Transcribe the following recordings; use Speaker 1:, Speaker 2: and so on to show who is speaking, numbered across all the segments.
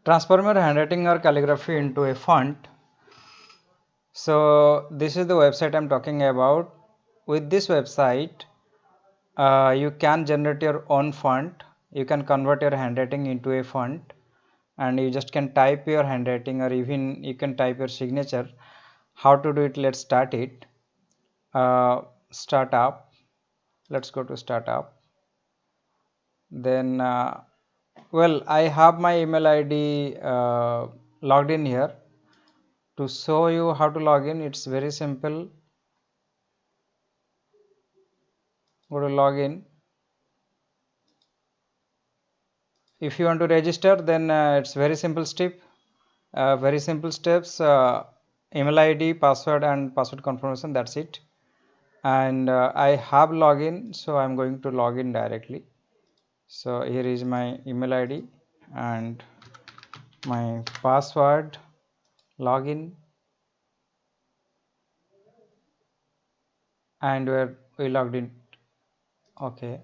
Speaker 1: Transform your handwriting or calligraphy into a font. So this is the website I'm talking about. With this website, you can generate your own font. You can convert your handwriting into a font, and you just can type your handwriting, or even you can type your signature. How to do it? Let's start it. Startup. Let's go to startup. Then well, I have my email ID logged in here. To show you how to log in, it's very simple. Go to login. If you want to register, then it's very simple step. Very simple steps. Email ID, password, and password confirmation. That's it. And I have login, so I'm going to log in directly. So here is my email ID and my password. Login, and we logged in. Okay.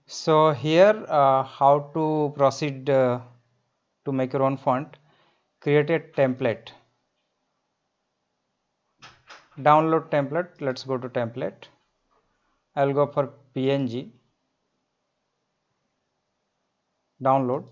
Speaker 1: So here how to proceed to make your own font. Create a template. Download template. Let's go to template. I'll go for PNG. Download.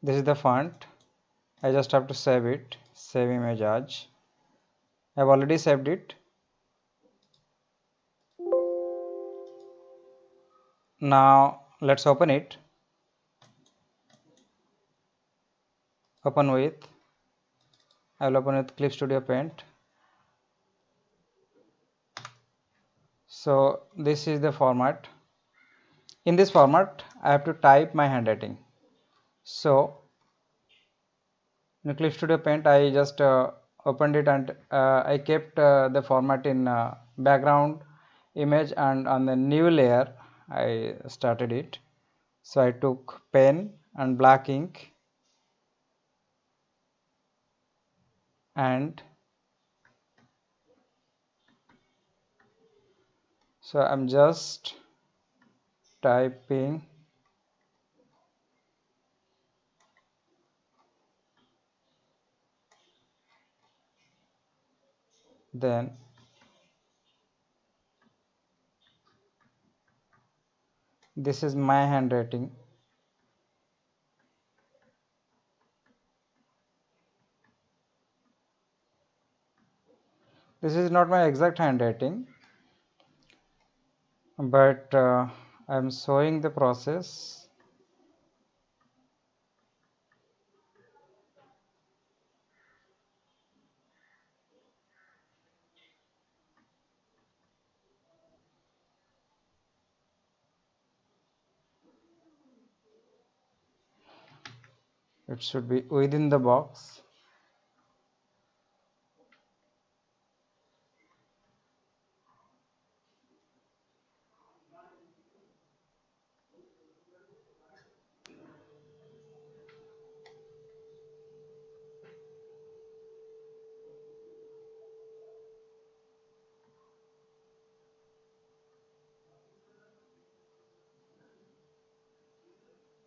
Speaker 1: This is the font. I just have to save it. Save image as. I've already saved it. Now let's open it. Open with. I will open with Clip Studio Paint. So this is the format. In this format, I have to type my handwriting. So in Clip Studio Paint, I just opened it, and I kept the format in background image, and on the new layer I started it. So I took pen and black ink, and so I'm just typing. Then this is my handwriting. This is not my exact handwriting, but I'm showing the process. It should be within the box.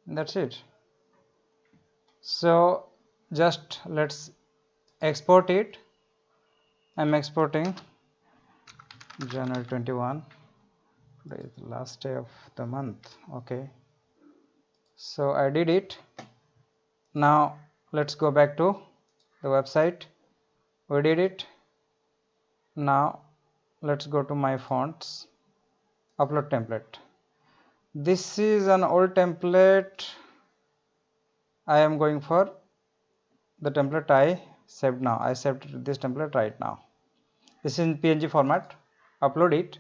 Speaker 1: That's it. So just let's export it. I'm exporting January 21. Today is the last day of the month. Okay, so I did it. Now let's go back to the website. We did it. Now let's go to my fonts. Upload template. This is an old template. I am going for the template I saved now. I saved this template right now. This is in PNG format. Upload it.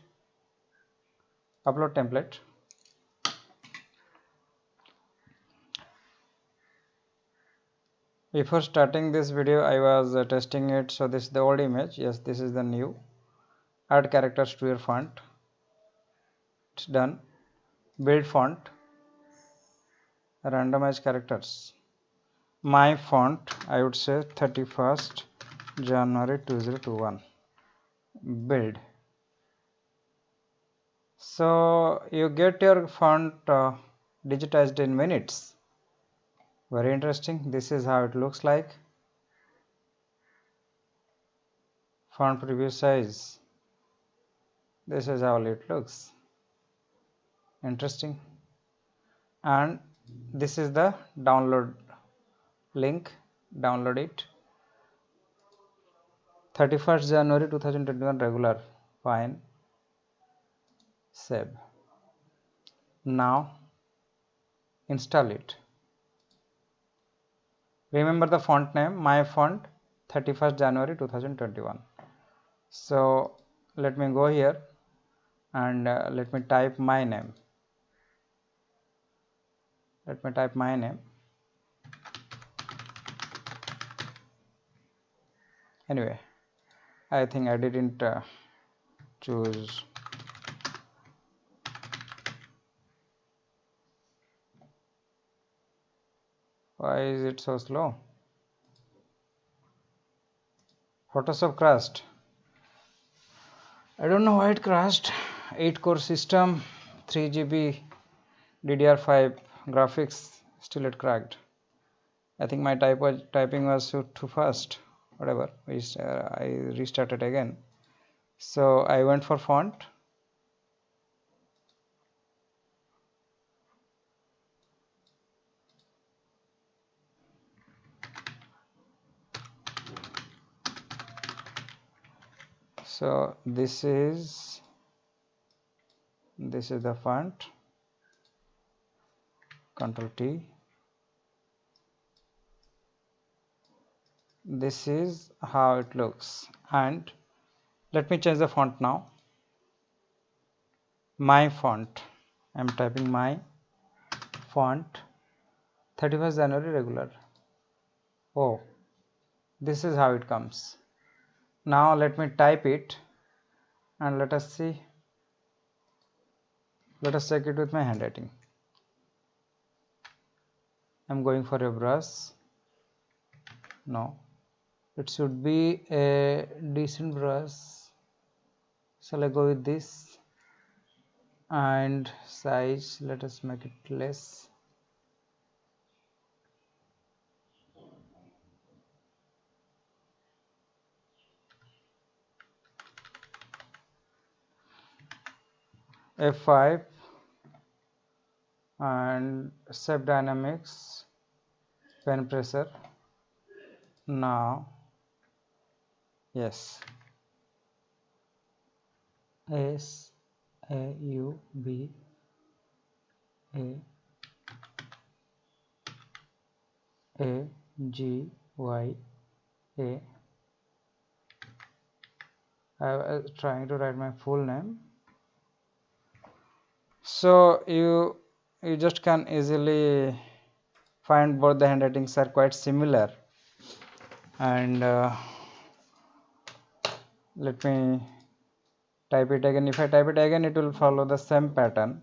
Speaker 1: Upload template. Before starting this video, I was testing it. So this is the old image. Yes, this is the new. Add characters to your font. It's done. Build font. randomize characters. My font, I would say 31st January 2021. Build. So you get your font digitized in minutes. Very interesting. This is how it looks like. Font preview size. This is how it looks. Interesting. And this is the download link. Download it. 31st January 2021 regular. Fine. Save. Now install it. Remember the font name, my font 31st January 2021. So let me go here and let me type my name. Let me type my name. Anyway, I think I didn't choose. Why is it so slow? Photoshop crashed. I don't know why it crashed. 8-core system, 3 GB DDR5 graphics, still it cracked. I think my typing was too fast. Whatever, I restarted again. So I went for font. So this is the font. Control T. This is how it looks, and let me change the font now. My font. I'm typing my font 31st January regular. Oh, this is how it comes. Now let me type it and let us see. Let us check it with my handwriting. I'm going for a brush. No, it should be a decent brush. Shall I go with this? And size, let us make it less. F5 and Shape Dynamics, pen pressure. Now yes, S A U B A A G Y A. I was trying to write my full name. So you just can easily find both the handwritings are quite similar, and let me type it again. If I type it again, it will follow the same pattern.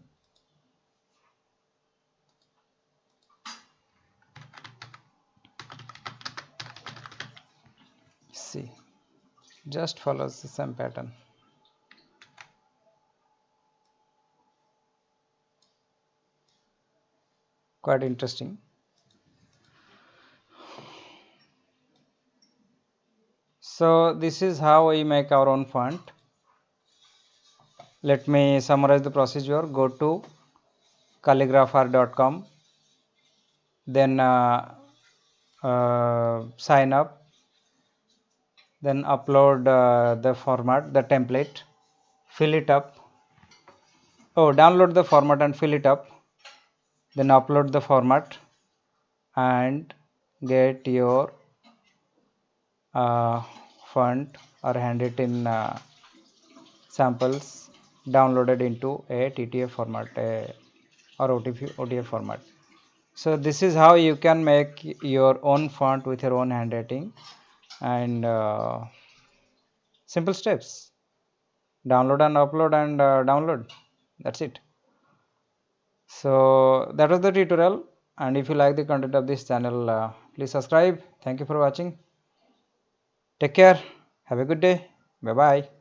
Speaker 1: See, just follows the same pattern. Quite interesting. So this is how we make our own font. Let me summarize the procedure. Go to calligraphr.com, then sign up, then upload the format, the template, fill it up. Oh, download the format and fill it up, then upload the format and get your font or handwritten samples downloaded into a TTF format or OTF format. So this is how you can make your own font with your own handwriting, and simple steps: download and upload and download. That's it. So that was the tutorial. and if you like the content of this channel, please subscribe. Thank you for watching. Take care. Have a good day. Bye bye.